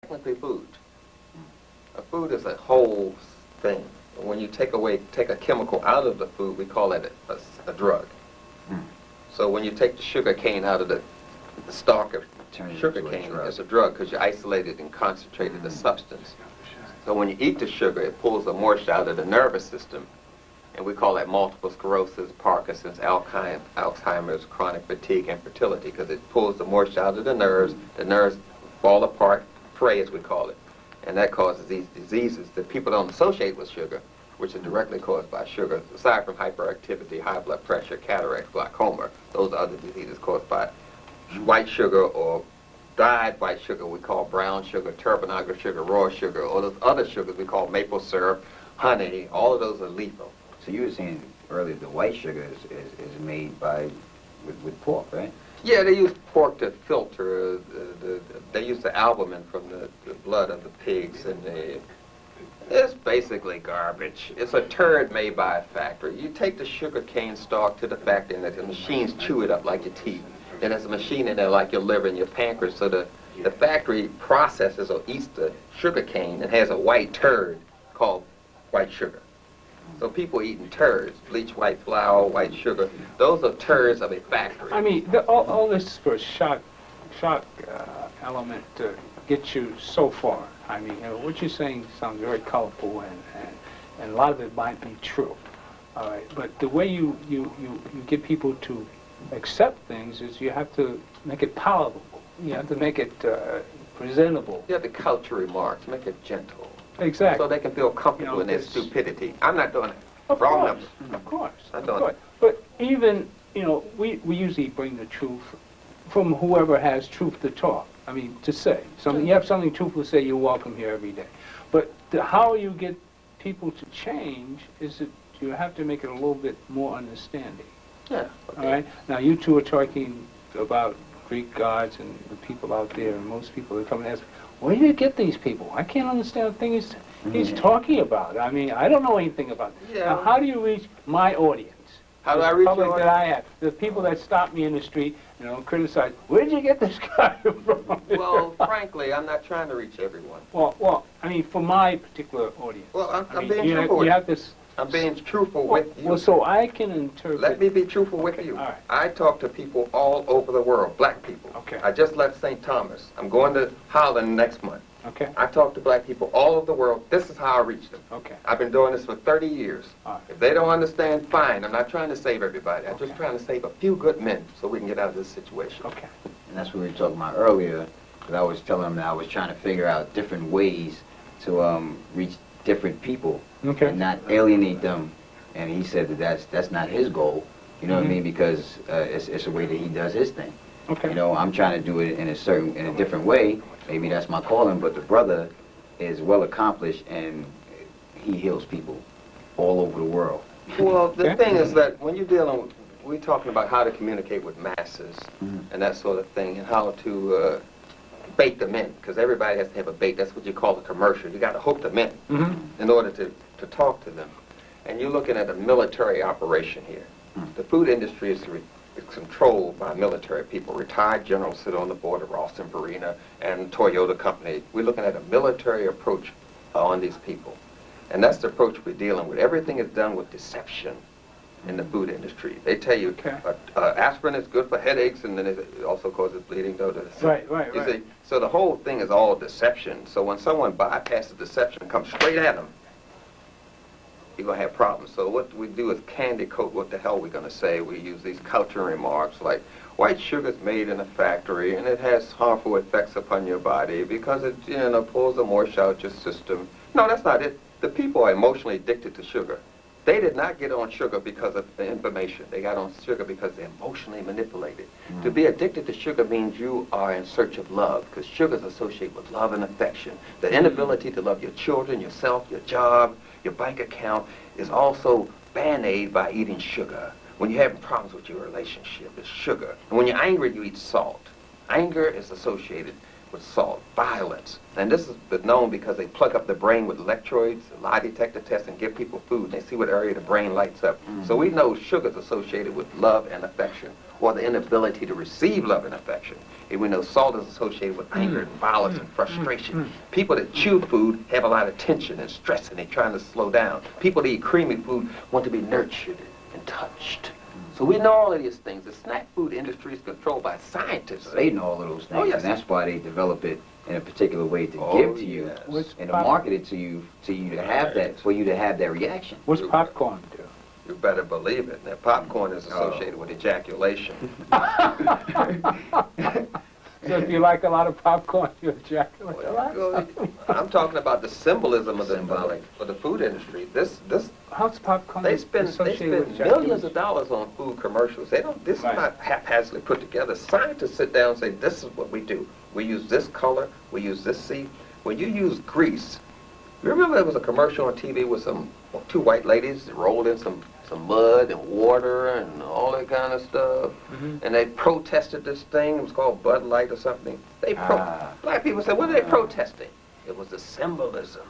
technically food. A food is a whole thing. When you take a chemical out of the food, we call that a drug. So when you take the sugar cane out of the stalk of sugar cane, it's a drug because you isolated and concentrated the substance. So when you eat the sugar, it pulls the moisture out of the nervous system, and we call that multiple sclerosis, Parkinson's, Alzheimer's, chronic fatigue, and fertility, because it pulls the moisture out of the nerves fall apart, fray as we call it, and that causes these diseases that people don't associate with sugar, which are directly caused by sugar. Aside from hyperactivity, high blood pressure, cataracts, glaucoma, those are other diseases caused by white sugar or dyed white sugar we call brown sugar, turbinogenic sugar, raw sugar, or those other sugars we call maple syrup, honey. All of those are lethal. So you were saying earlier the white sugar is made with pork, right? Yeah, they use pork to filter. They use the albumin from the blood of the pigs, and it's basically garbage. It's a turd made by a factory. You take the sugar cane stalk to the factory, and the machines chew it up like your teeth. And there's a machine in there like your liver and your pancreas. So the factory processes or eats the sugar cane and has a white turd called white sugar. So people eating turds, bleached white flour, white sugar, those are turds of a factory. I mean, all this for shock element to get you so far. I mean, what you're saying sounds very colorful, and a lot of it might be true. All right, but the way you get people to accept things is you have to make it palatable. You have to make it presentable. You have to culture remarks, make it gentle. Exactly. So they can feel comfortable in their stupidity. I'm not doing it. Of course. But even, we usually bring the truth from whoever has truth to talk. I mean, to say. Something, you have something truthful to say, you're welcome here every day. But how you get people to change is that you have to make it a little bit more understanding. Yeah. Okay. All right? Now, you two are talking about Greek gods and the people out there, and most people are coming and ask, where do you get these people? I can't understand the thing he's talking about. I mean, I don't know anything about it. Yeah. Now, how do you reach my audience? How do I reach public your that I have? The people that stop me in the street, criticize, where did you get this guy from? Well, frankly, I'm not trying to reach everyone. Well, I mean, for my particular audience. Well, I'm I mean, being truthful with you. I'm being truthful with you. Well, so I can interpret. Let me be truthful with you. All right. I talk to people all over the world, black people. Okay. I just left St. Thomas. I'm going to Holland next month. Okay. I talk to black people all over the world. This is how I reach them. Okay. I've been doing this for 30 years. All right. If they don't understand, fine. I'm not trying to save everybody. I'm just trying to save a few good men so we can get out of this situation. Okay. And that's what we were talking about earlier, because I was telling him that I was trying to figure out different ways to reach different people and not alienate them. And he said that that's not his goal, you know what I mean, because it's a way that he does his thing. Okay. I'm trying to do it in a different way. Maybe that's my calling, but the brother is well accomplished and he heals people all over the world. Well, the thing is that when you're dealing with, we're talking about how to communicate with masses and that sort of thing, and how to bait them in, because everybody has to have a bait. That's what you call a commercial. You got to hook them in in order to talk to them. And you're looking at a military operation here. The food industry is controlled by military people. Retired generals sit on the board of Ross and Farina and Toyota Company. We're looking at a military approach on these people. And that's the approach we're dealing with. Everything is done with deception in the food industry. They tell you aspirin is good for headaches, and then it also causes bleeding. Right. You see? So the whole thing is all deception. So when someone bypasses deception and comes straight at them, you're going to have problems. So what we do is candy coat what the hell we're going to say. We use these cultural remarks like, white sugar is made in a factory and it has harmful effects upon your body because it pulls the moisture out your system. No, that's not it. The people are emotionally addicted to sugar. They did not get on sugar because of the information. They got on sugar because they're emotionally manipulated. To be addicted to sugar means you are in search of love, because sugar is associated with love and affection. The inability to love your children, yourself, your job, your bank account is also band-aid by eating sugar. When you're having problems with your relationship, it's sugar. And when you're angry, you eat salt. Anger is associated with salt, violence. And this is known because they plug up the brain with electrodes, lie detector tests, and give people food. And they see what area the brain lights up. So we know sugar is associated with love and affection, or the inability to receive love and affection. And we know salt is associated with anger and violence and frustration. People that chew food have a lot of tension and stress, and they're trying to slow down. People that eat creamy food want to be nurtured and touched. So we know all of these things. The snack food industry is controlled by scientists. They know all of those things, Oh, yes. and that's why they develop it in a particular way to give to you, yes. and to market it to you to have that, for you to have that reaction. What's popcorn do? You better believe it. Now, popcorn is associated with ejaculation. So if you like a lot of popcorn, you ejaculate a lot? Well, I'm talking about the symbolism of the food industry. How's popcorn They spend associated with millions of dollars on food commercials. They don't. This Right. is not haphazardly put together. Scientists sit down and say, "This is what we do. We use this color. We use this seed." When you use grease, you remember there was a commercial on TV with two white ladies that rolled in some mud and water and all that kind of stuff, and they protested this thing. It was called Bud Light or something. Black people said, "What are they protesting?" It was the symbolism.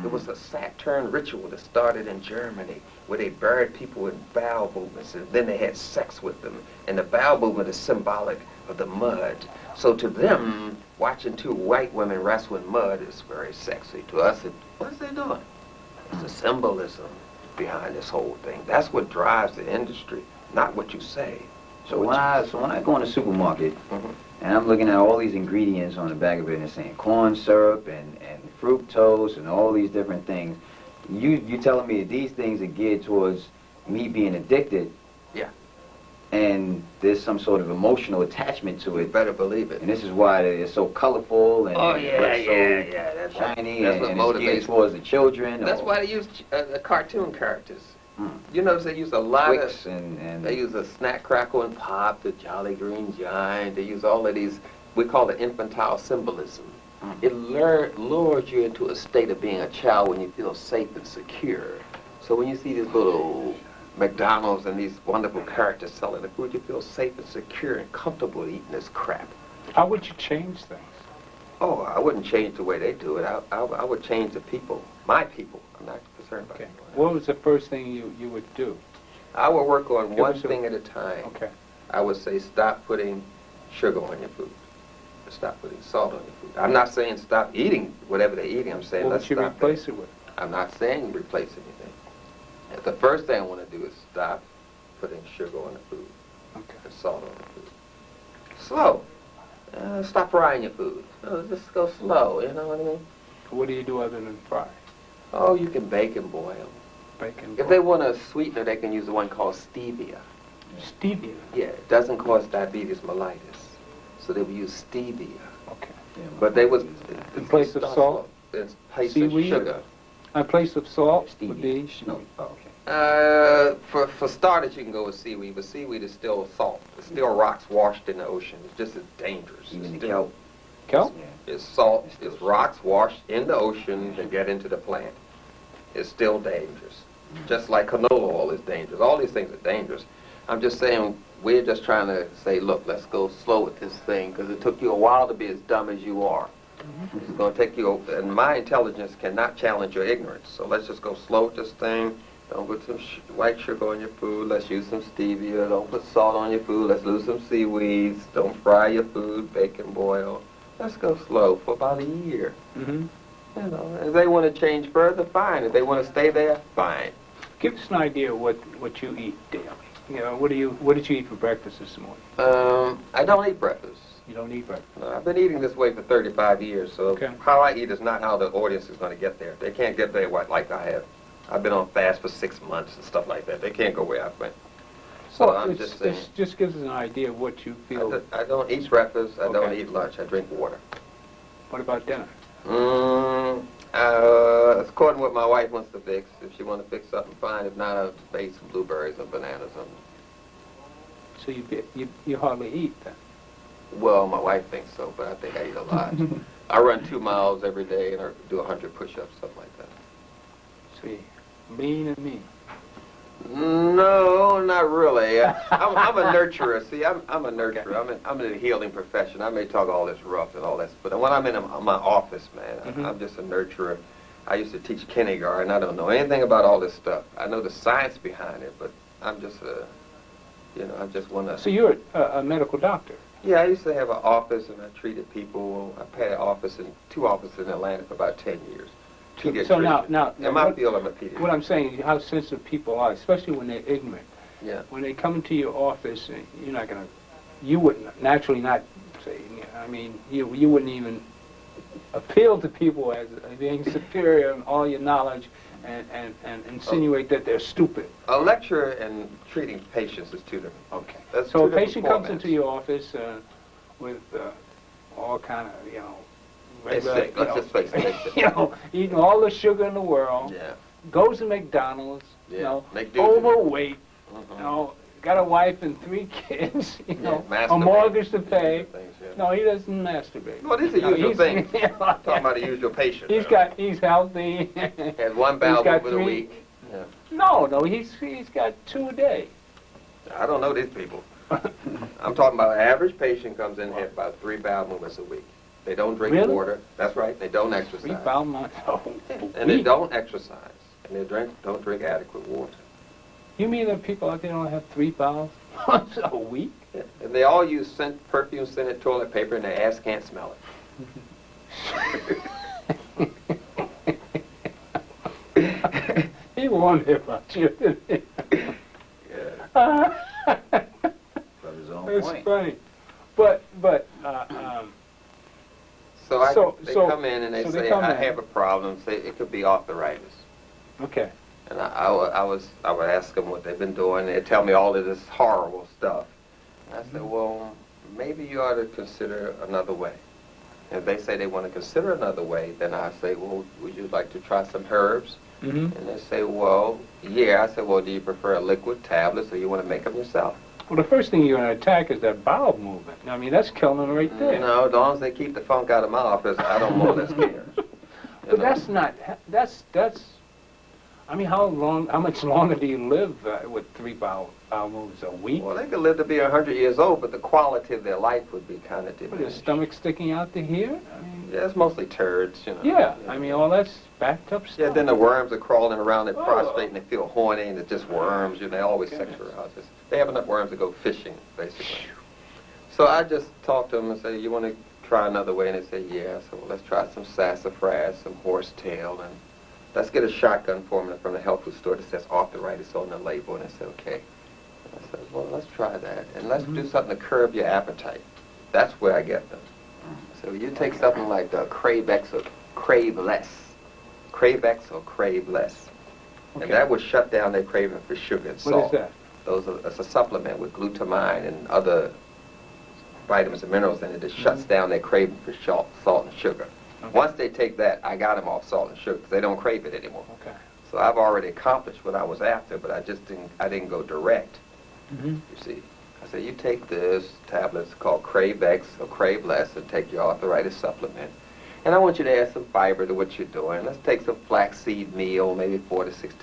It was a Saturn ritual that started in Germany, where they buried people in bowel movements, and then they had sex with them. And the bowel movement is symbolic of the mud. So to them, watching two white women wrestle in mud is very sexy. To us, what's they doing? It's the symbolism behind this whole thing. That's what drives the industry, not what you say. So when I go in the supermarket, and I'm looking at all these ingredients on the back of it, and it's saying corn syrup and fructose and all these different things, you telling me that these things are geared towards me being addicted? Yeah. And there's some sort of emotional attachment to You it. better believe it. And this is why it's so colorful and Oh, it's yeah. so shiny, That's and what it's geared motivates. towards the children. That's why they use the cartoon characters. You notice they use a lot Twix of. and They use a Snack, Crackle, and Pop, the Jolly Green Giant. They use all of these. We call it infantile symbolism. It lures you into a state of being a child when you feel safe and secure. So when you see these little McDonald's and these wonderful characters selling the food, you feel safe and secure and comfortable eating this crap. How would you change things? Oh, I wouldn't change the way they do it. I would change the people, my people. I'm not concerned about Okay. people. What was the first thing you would do? I would work on Give one us a- thing at a time. Okay. I would say stop putting sugar on your food. Stop putting salt on your food. I'm not saying stop eating whatever they're eating. I'm saying What let's would you stop replace it with? I'm not saying replace anything. The first thing I want to do is stop putting sugar on the food Okay. and salt on the food. Slow. Stop frying your food. Just go slow, you know what I mean? What do you do other than fry? Oh, you can bake and boil. Bacon? If they want a sweetener, they can use the one called stevia. Stevia. Yeah, it doesn't cause diabetes mellitus. So they would use stevia. Okay. But they was In place of salt? In place Seaweed? of sugar. In place of salt would Stevia. be? No. Oh, okay. For starters, you can go with seaweed, but seaweed is still salt. It's still rocks washed in the ocean. It's just as dangerous. Even the It's kelp. Kelp? Yeah. It's salt. It's rocks washed in the ocean to get into the plant. It's still dangerous. Just like canola oil is dangerous. All these things are dangerous. I'm just saying, we're just trying to say, look, let's go slow with this thing, because it took you a while to be as dumb as you are. It's going to take you, and my intelligence cannot challenge your ignorance. So let's just go slow with this thing. Don't put some white sugar on your food. Let's use some stevia. Don't put salt on your food. Let's lose some seaweeds. Don't fry your food. Bake and boil. Let's go slow for about a year. Mm-hmm. You know, if they want to change further, fine. If they want to stay there, fine. Give us an idea of what you eat daily. You know, what did you eat for breakfast this morning? I don't eat breakfast. You don't eat breakfast. No, I've been eating this way for 35 years, so Okay. how I eat is not how the audience is going to get there. They can't get there like I have. I've been on fast for 6 months and stuff like that. They can't go where I've been. So I'm just saying. It just gives us an idea of what you feel. I don't eat breakfast. I don't Okay. eat lunch. I drink water. What about dinner? According to what my wife wants to fix. If she wants to fix something, fine. If not, I'll bake some blueberries or bananas. So you hardly eat then. Well, my wife thinks so, but I think I eat a lot. I run 2 miles every day and I do 100 push-ups, stuff like that. See, lean and mean. No, not really. I'm a nurturer. See, I'm a nurturer. I'm in the healing profession. I may talk all this rough and all this, but when I'm in my office, man, I'm just a nurturer. I used to teach kindergarten. I don't know anything about all this stuff. I know the science behind it, but I'm just I just want to. So you're a medical doctor? Yeah, I used to have an office, and I treated people. I've had two offices in Atlanta for about 10 years. So now, in my field, I'm a pediatrician. What I'm saying is how sensitive people are, especially when they're ignorant. Yeah. When they come into your office, you wouldn't naturally not say. I mean, you wouldn't even appeal to people as being superior in all your knowledge, and insinuate that they're stupid. A lecturer and treating patients is two different. Okay. That's So two a patient different comes formats. into your office with all kind of, They're sick. Let's just face it. Eating all the sugar in the world. Yeah. Goes to McDonald's. Yeah. Make do. Overweight. Got a wife and 3 kids. A mortgage to pay. Things, yeah. No, he doesn't masturbate. Well, these are usual things. Talking about a usual patient. He's healthy. Has one bowel got movement a 3 week. Yeah. No, he's got 2 a day. I don't know these people. I'm talking about an average patient comes in here about 3 bowel movements a week. They don't drink Really? water. That's right. They don't exercise. 3 bowel movements. And they don't exercise. And they don't drink adequate water. You mean there are people out there don't have 3 bowels a week? Yeah. And they all use perfume-scented toilet paper, and their ass can't smell it. He warned me about you, didn't he? Yeah. From his own It's point. funny. But So they come in and they so they say, come I in. have a problem. Say it could be arthritis. okay. And I would ask them what they've been doing. They'd tell me all of this horrible stuff. And I said, well, maybe you ought to consider another way. If they say they want to consider another way, then I say, well, would you like to try some herbs? Mm-hmm. And they say, well, yeah. I said, well, do you prefer a liquid, tablets, or you want to make them yourself? Well, the first thing you're going to attack is that bowel movement. I mean, that's killing them right there. No, as long as they keep the funk out of my office, I don't more or less care. But that's not. That's. I mean, how much longer do you live with 3 bowel movements a week? Well, they could live to be 100 years old, but the quality of their life would be kind of With diminished. your stomach sticking out to here? I mean, Yeah, it's mostly turds, yeah, I mean, all that's backed up stuff. Yeah, then the worms are crawling around their Oh. prostate and they feel horny and it's just worms. They always sex aroused. They have enough worms to go fishing, basically. So I just talk to them and say, you want to try another way? And they say, yeah. So well, let's try some sassafras, some horsetail, and let's get a shotgun formula from the health food store that says arthritis on the label. And they said, okay. And I said, well, let's try that. And let's do something to curb your appetite. That's where I get them. So you take something like the Crave X or Crave Less. Crave X or Crave Less. Okay. And that would shut down their craving for sugar and salt. What is that? It's a supplement with glutamine and other vitamins and minerals in it that shuts down their craving for salt and sugar. Okay. Once they take that, I got them off salt and sugar because they don't crave it anymore. Okay. So I've already accomplished what I was after, but I didn't go direct. Mm-hmm. You see, I said, you take this tablets called Crave X or Crave Less and take your arthritis supplement. And I want you to add some fiber to what you're doing. Let's take some flaxseed meal, maybe 4 to 6